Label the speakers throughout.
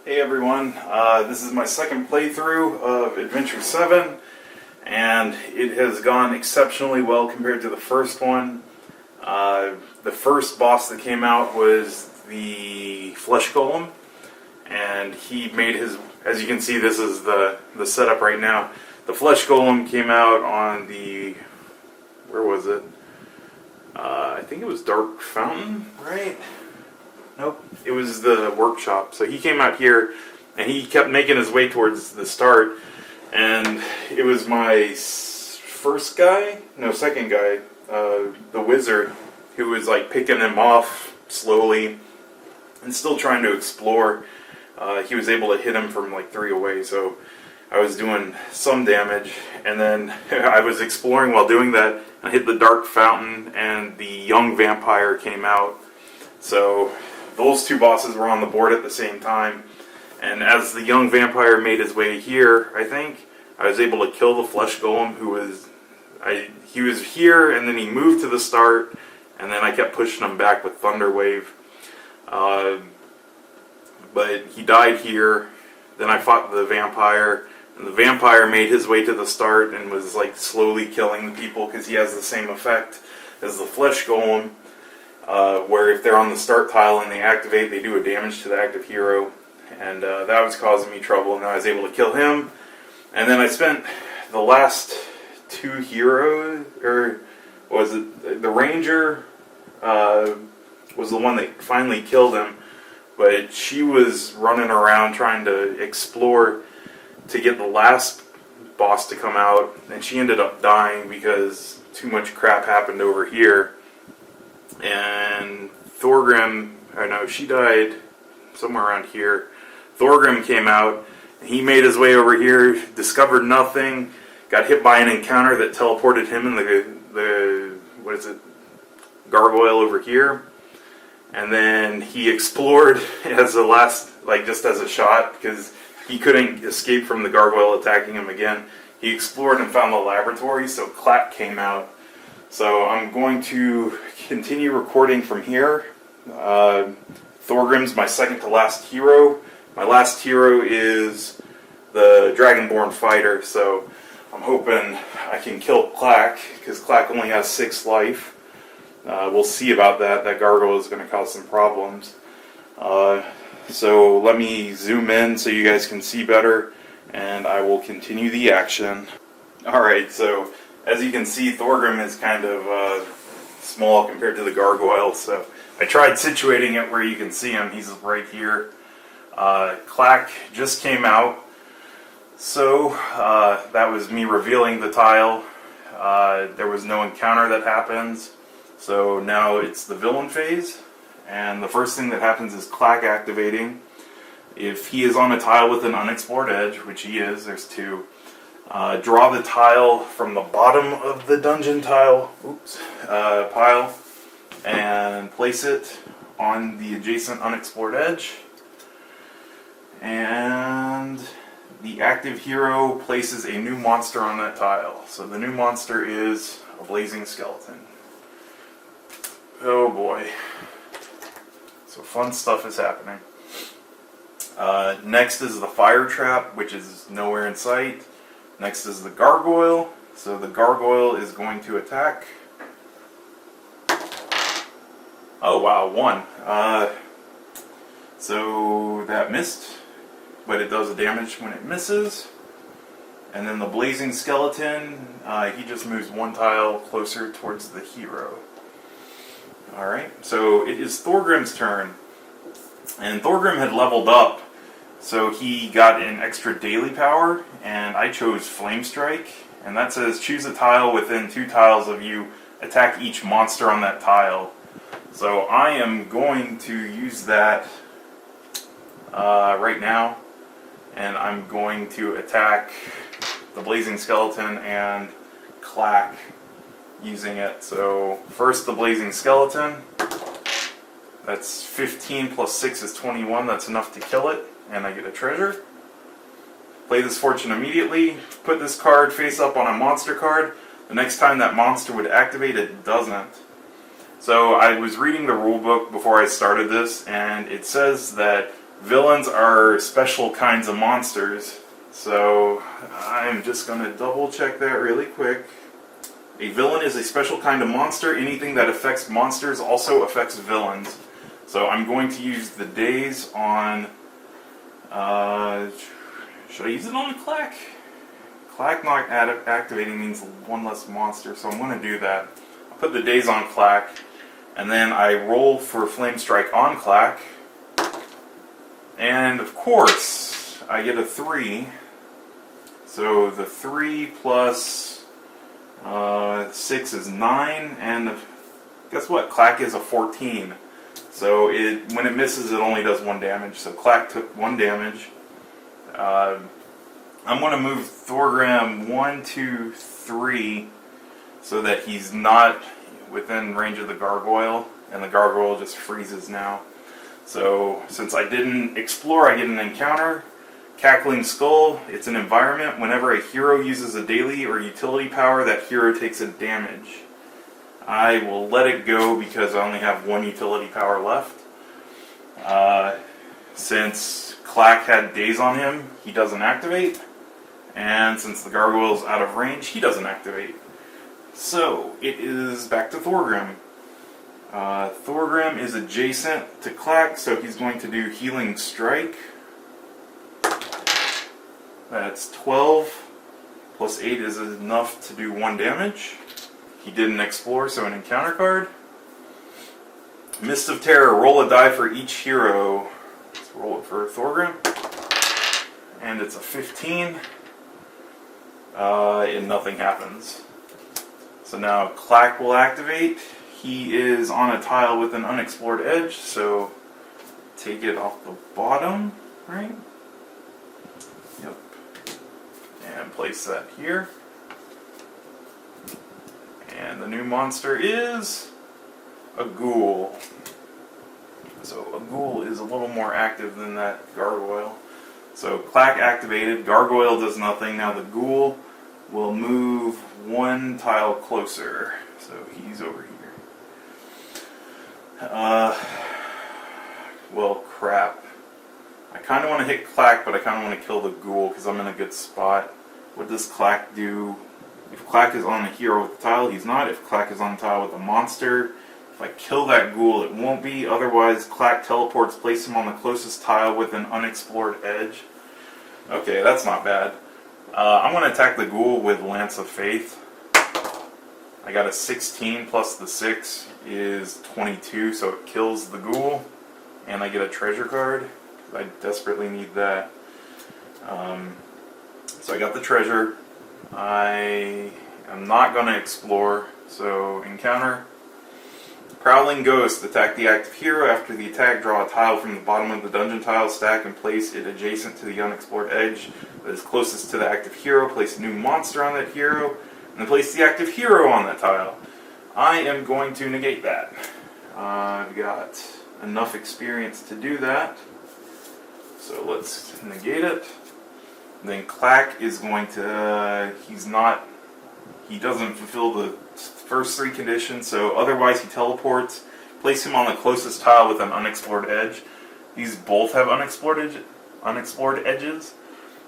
Speaker 1: Hey everyone, this is my second playthrough of Adventure 7, and it has gone exceptionally well compared to the first one. The first boss that came out was the Flesh Golem, and he made his, as you can see, this is the setup right now. The Flesh Golem came out on the, where was it? I think it was Dark Fountain, right? Nope, it was the workshop. So he came out here, and he kept making his way towards the start, and it was my second guy, the wizard, who was like picking him off slowly and still trying to explore. He was able to hit him from like 3 away, so I was doing some damage, and then I was exploring while doing that. I hit the Dark Fountain, and the young vampire came out. So those two bosses were on the board at the same time, and as the young vampire made his way here, I think, I was able to kill the Flesh Golem, he was here, and then he moved to the start, and then I kept pushing him back with Thunder Wave. But he died here, then I fought the vampire, and the vampire made his way to the start and was like slowly killing the people because he has the same effect as the Flesh Golem. Where if they're on the start tile and they activate, they do a damage to the active hero, and that was causing me trouble, and I was able to kill him. And then I spent the last 2 heroes, or was it the ranger was the one that finally killed him, but she was running around trying to explore to get the last boss to come out, and she ended up dying because too much crap happened over here. And Thorgrim, she died somewhere around here. Thorgrim came out, and he made his way over here, discovered nothing, got hit by an encounter that teleported him in the gargoyle over here. And then he explored as a last, just as a shot, because he couldn't escape from the gargoyle attacking him again. He explored and found the laboratory, so Clack came out. So I'm going to continue recording from here. Thorgrim's my second to last hero. My last hero is the Dragonborn fighter, so I'm hoping I can kill Clack, because Clack only has 6 life. We'll see about that. That gargoyle is going to cause some problems. So let me zoom in so you guys can see better, and I will continue the action. Alright, so as you can see, Thorgrim is kind of small compared to the gargoyle, so I tried situating it where you can see him. He's right here. Clack just came out, so that was me revealing the tile. There was no encounter that happens, so now it's the villain phase, and the first thing that happens is Clack activating. If he is on a tile with an unexplored edge, which he is, there's 2, draw the tile from the bottom of the dungeon tile pile and place it on the adjacent unexplored edge. And the active hero places a new monster on that tile. So the new monster is a blazing skeleton. Oh boy. So fun stuff is happening. Next is the fire trap, which is nowhere in sight. Next is the gargoyle. So the gargoyle is going to attack. Oh wow, 1. So that missed, but it does damage when it misses. And then the blazing skeleton, he just moves 1 tile closer towards the hero. Alright, so it is Thorgrim's turn. And Thorgrim had leveled up, so he got an extra daily power, and I chose Flame Strike, and that says choose a tile within 2 tiles of you, attack each monster on that tile. So I am going to use that right now, and I'm going to attack the Blazing Skeleton and Clack using it. So first the Blazing Skeleton, that's 15 plus 6 is 21, that's enough to kill it. And I get a treasure. Play this fortune immediately. Put this card face up on a monster card. The next time that monster would activate, it doesn't. So I was reading the rule book before I started this, and it says that Villains are special kinds of monsters, so I'm just going to double check that really quick. A villain is a special kind of monster. Anything that affects monsters also affects villains. So I'm going to use the days on... should I use it on a Clack? Clack not activating means one less monster, so I'm going to do that. I'll put the days on Clack, and then I roll for Flame Strike on Clack. And of course, I get a 3. So the 3 plus 6 is 9, and guess what? Clack is a 14. So when it misses, it only does 1 damage. So Clack took 1 damage. I'm going to move Thorgrim 1, 2, 3 so that he's not within range of the gargoyle, and the gargoyle just freezes now. So since I didn't explore, I get an encounter. Cackling Skull, it's an environment. Whenever a hero uses a daily or utility power, that hero takes a damage. I will let it go because I only have 1 utility power left. Since Clack had days on him, he doesn't activate. And since the gargoyle's out of range, he doesn't activate. So, it is back to Thorgrim. Thorgrim is adjacent to Clack, so he's going to do Healing Strike. That's 12, plus 8 is enough to do 1 damage. He didn't explore, so an encounter card. Mist of Terror, roll a die for each hero. Let's roll it for Thorgrim. And it's a 15. And nothing happens. So now Clack will activate. He is on a tile with an unexplored edge, so take it off the bottom, right? Yep. And place that here. And the new monster is a ghoul. So a ghoul is a little more active than that gargoyle. So Clack activated, gargoyle does nothing. Now the ghoul will move 1 tile closer. So he's over here. Well, crap. I kind of want to hit Clack, but I kind of want to kill the ghoul because I'm in a good spot. What does Clack do? If Clack is on a hero with a tile, he's not. If Clack is on a tile with a monster, if I kill that ghoul, it won't be. Otherwise, Clack teleports, place him on the closest tile with an unexplored edge. Okay, that's not bad. I'm going to attack the ghoul with Lance of Faith. I got a 16 plus the 6 is 22, so it kills the ghoul. And I get a treasure card. I desperately need that. So I got the treasure. I am not going to explore, so encounter. Prowling Ghost, attack the active hero. After the attack, draw a tile from the bottom of the dungeon tile stack and place it adjacent to the unexplored edge that is closest to the active hero. Place a new monster on that hero, and then place the active hero on that tile. I am going to negate that. I've got enough experience to do that, so let's negate it. Then Clack is going to, he doesn't fulfill the first 3 conditions, so otherwise he teleports. Place him on the closest tile with an unexplored edge. These both have unexplored edges,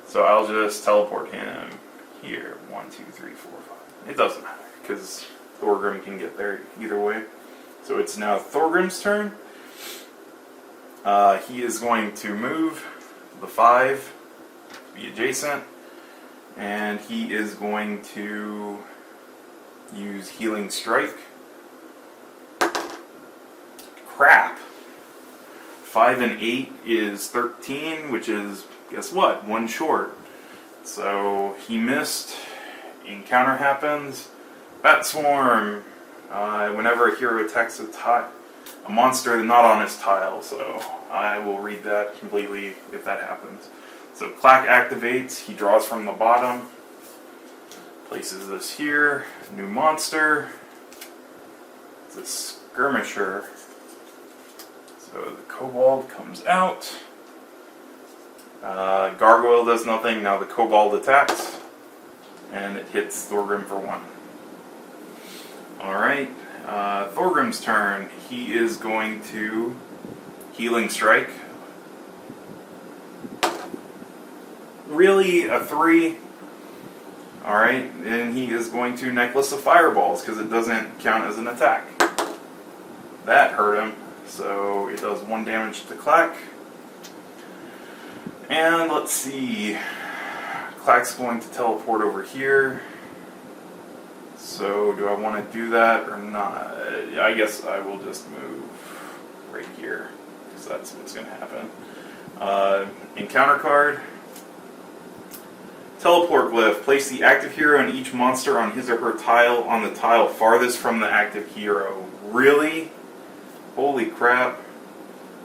Speaker 1: so I'll just teleport him here. 1, 2, 3, 4, 5. It doesn't matter, because Thorgrim can get there either way. So it's now Thorgrim's turn. He is going to move the 5 to be adjacent, and he is going to use Healing Strike. Crap. 5 and 8 is 13, which is, guess what, 1 short. So he missed. Encounter happens. Bat Swarm. Whenever a hero attacks a monster not on his tile, so I will read that completely if that happens. So Clack activates. He draws from the bottom. Places this here. New monster. It's a skirmisher. So the kobold comes out. Gargoyle does nothing. Now the kobold attacks. And it hits Thorgrim for 1. Alright. Thorgrim's turn. He is going to Healing Strike. Really? A 3? Alright, and he is going to Necklace of Fireballs because it doesn't count as an attack. That hurt him, so it does 1 damage to Clack. And let's see, Clack's going to teleport over here. So do I want to do that or not? I guess I will just move right here, because that's what's going to happen. Encounter card. Teleport glyph. Place the active hero and each monster on his or her tile on the tile farthest from the active hero. Really? Holy crap.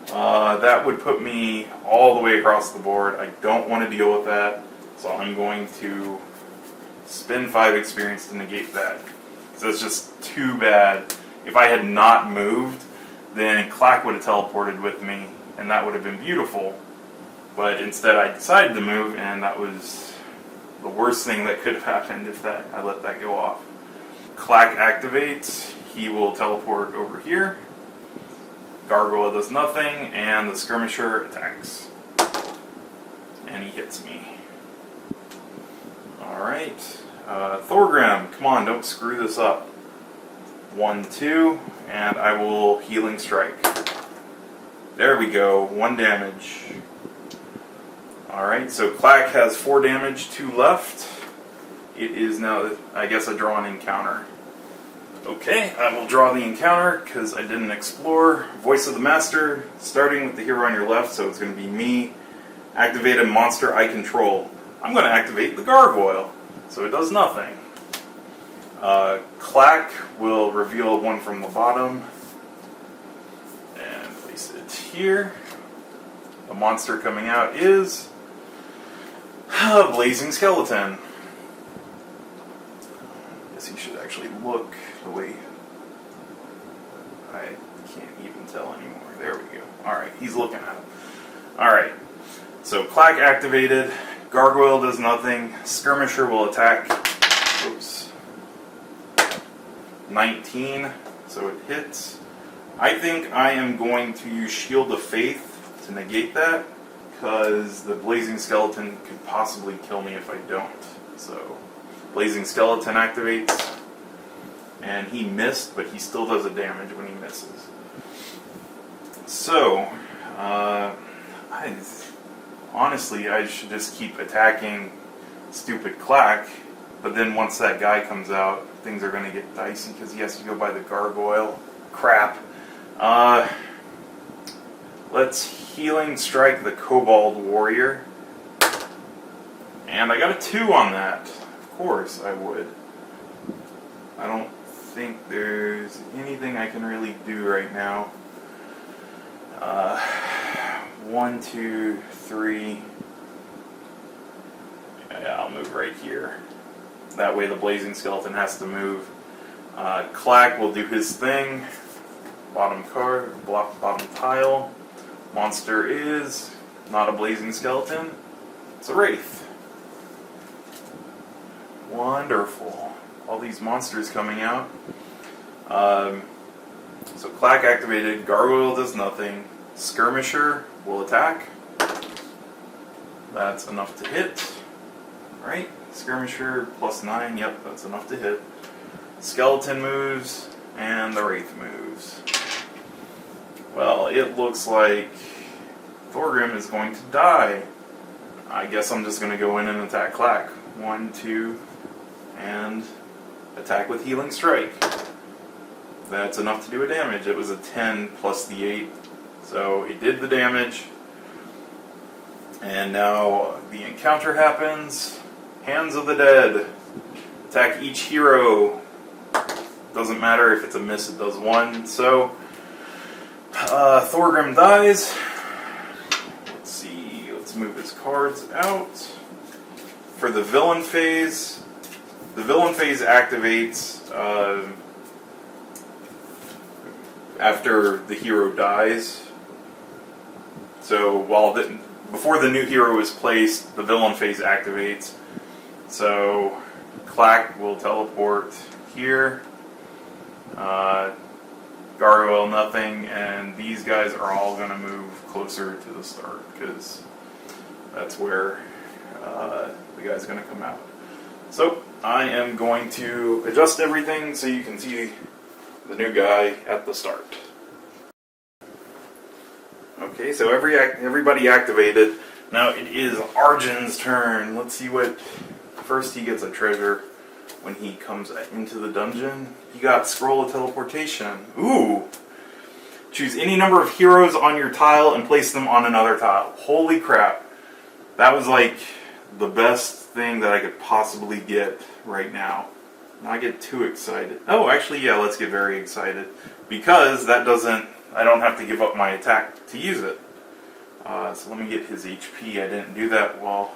Speaker 1: That would put me all the way across the board. I don't want to deal with that, so I'm going to spend 5 experience to negate that. So it's just too bad. If I had not moved, then Clack would have teleported with me, and that would have been beautiful. But instead I decided to move, and that was the worst thing that could have happened if I let that go off. Clack activates, he will teleport over here. Gargoyle does nothing, and the Skirmisher attacks. And he hits me. Alright. Thorgrim, come on, don't screw this up. 1, 2, and I will Healing Strike. There we go, 1 damage. Alright, so Clack has 4 damage, 2 left. It is now, I guess, a draw and encounter. Okay, I will draw the encounter because I didn't explore. Voice of the Master, starting with the hero on your left, so it's going to be me. Activate a monster I control. I'm going to activate the Gargoyle, so it does nothing. Clack will reveal one from the bottom and place it here. The monster coming out is a Blazing Skeleton. I guess he should actually look the way I can't even tell anymore. There we go. Alright, he's looking at him. Alright, so Clack activated. Gargoyle does nothing. Skirmisher will attack. Oops. 19, so it hits. I think I am going to use Shield of Faith to negate that, because the Blazing Skeleton could possibly kill me if I don't. So, Blazing Skeleton activates, and he missed, but he still does a damage when he misses. So, honestly, I should just keep attacking stupid Clack, but then once that guy comes out, things are going to get dicey because he has to go by the Gargoyle. Crap. Let's Healing Strike the Kobold Warrior. And I got a 2 on that. Of course I would. I don't think there's anything I can really do right now. 1, 2, 3. Yeah, I'll move right here. That way the Blazing Skeleton has to move. Clack will do his thing. Bottom card, bottom tile. Monster is not a Blazing Skeleton. It's a Wraith. Wonderful. All these monsters coming out. So Clack activated. Gargoyle does nothing. Skirmisher will attack. That's enough to hit. Right? Skirmisher plus 9, yep, that's enough to hit. Skeleton moves, and the Wraith moves. Well, it looks like Thorgrim is going to die. I guess I'm just going to go in and attack Clack. 1, 2, and attack with Healing Strike. That's enough to do a damage. It was a 10 plus the 8, so it did the damage. And now the encounter happens. Hands of the Dead. Attack each hero. Doesn't matter if it's a miss, it does 1. So, Thorgrim dies. Let's see, let's move his cards out. For the villain phase activates after the hero dies. So, before the new hero is placed, the villain phase activates. So, Clack will teleport here. Gargoyle, nothing, and these guys are all going to move closer to the start, because that's where the guy's going to come out. So I am going to adjust everything so you can see the new guy at the start. Okay, so everybody activated. Now it is Arjun's turn. Let's see what... First he gets a treasure when he comes into the dungeon. He got Scroll of Teleportation. Ooh! Choose any number of heroes on your tile and place them on another tile. Holy crap. That was like the best thing that I could possibly get right now. Not get too excited. Oh, actually, yeah, let's get very excited. Because that doesn't... I don't have to give up my attack to use it. So let me get his HP. I didn't do that while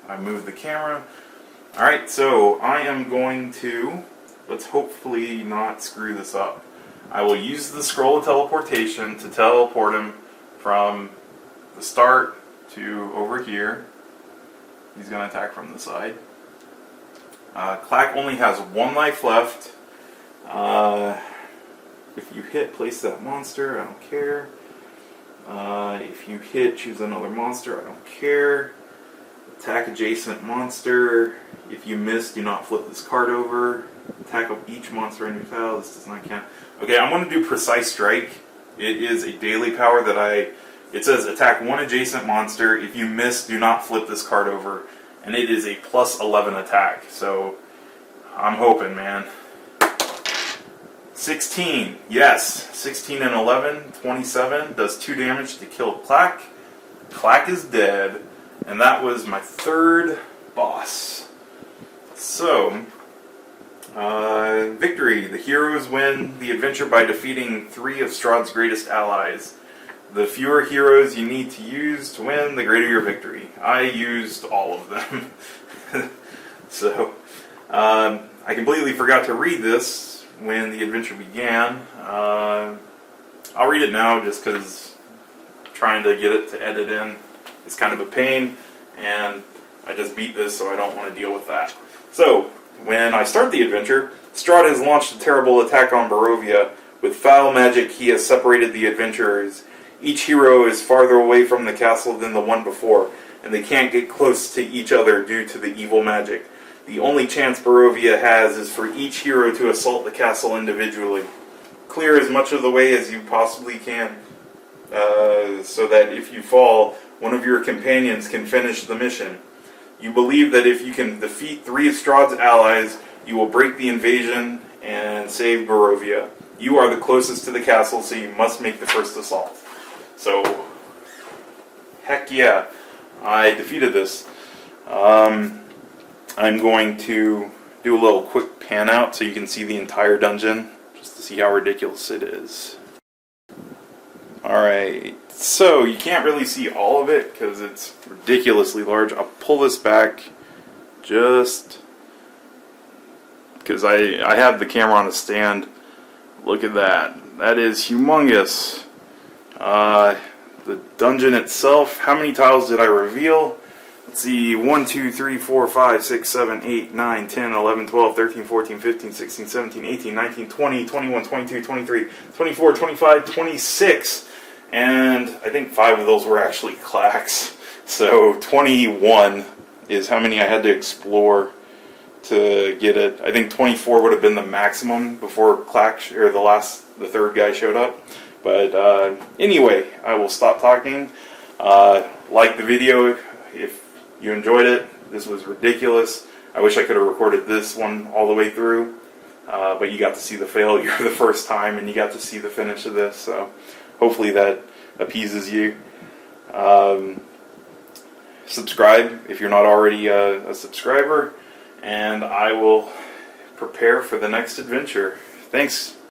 Speaker 1: I moved the camera. Alright, so I am going to... Let's hopefully not screw this up. I will use the Scroll of Teleportation to teleport him from the start to over here. He's going to attack from the side. Clack only has 1 life left. If you hit, place that monster. I don't care. If you hit, choose another monster. I don't care. Attack adjacent monster. If you miss, do not flip this card over. Attack of each monster in your tile. This does not count. Okay, I'm going to do Precise Strike. It is a daily power that it says attack 1 adjacent monster. If you miss, do not flip this card over. And it is a plus 11 attack. So, I'm hoping, man. 16. Yes. 16 and 11. 27. Does 2 damage to kill Clack. Clack is dead. And that was my 3rd boss. So, victory. The heroes win the adventure by defeating 3 of Strahd's greatest allies. The fewer heroes you need to use to win, the greater your victory. I used all of them. So, I completely forgot to read this when the adventure began. I'll read it now just because trying to get it to edit in is kind of a pain, and I just beat this, so I don't want to deal with that. So, when I start the adventure, Strahd has launched a terrible attack on Barovia. With foul magic, he has separated the adventurers. Each hero is farther away from the castle than the one before, and they can't get close to each other due to the evil magic. The only chance Barovia has is for each hero to assault the castle individually. Clear as much of the way as you possibly can, so that if you fall, one of your companions can finish the mission. You believe that if you can defeat 3 of Strahd's allies, you will break the invasion and save Barovia. You are the closest to the castle, so you must make the first assault. So, heck yeah, I defeated this. I'm going to do a little quick pan out so you can see the entire dungeon, just to see how ridiculous it is. Alright, so you can't really see all of it because it's ridiculously large. I'll pull this back just because I have the camera on a stand. Look at that. That is humongous. The dungeon itself, how many tiles did I reveal? Let's see, 1, 2, 3, 4, 5, 6, 7, 8, 9, 10, 11, 12, 13, 14, 15, 16, 17, 18, 19, 20, 21, 22, 23, 24, 25, 26. And I think 5 of those were actually Clacks. So 21 is how many I had to explore to get it. I think 24 would have been the maximum before Clack, or the 3rd guy showed up. But anyway, I will stop talking. Like the video if you enjoyed it. This was ridiculous. I wish I could have recorded this one all the way through. But you got to see the failure the first time, and you got to see the finish of this. So hopefully that appeases you. Subscribe if you're not already a subscriber. And I will prepare for the next adventure. Thanks.